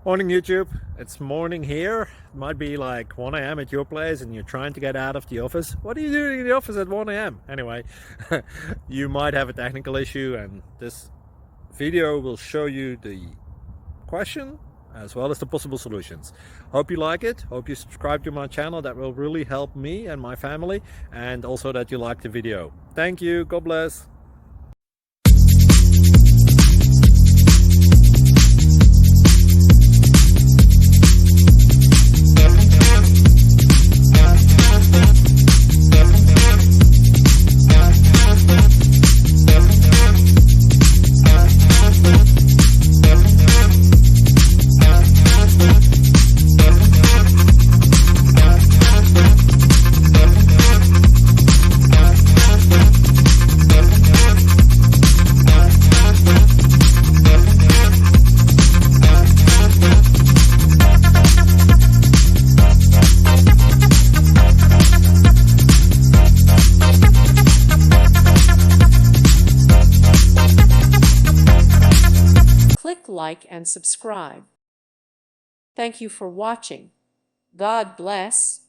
Morning YouTube, it's morning here. It might be like 1 a.m. at your place and you're trying to get out of the office. What are you doing in the office at 1 a.m.? Anyway, you might have a technical issue and this video will show you the question as well as the possible solutions. Hope you like it, hope you subscribe to my channel. That will really help me and my family, and also that you like the video. Thank you, God bless. Click like and subscribe. Thank you for watching. God bless.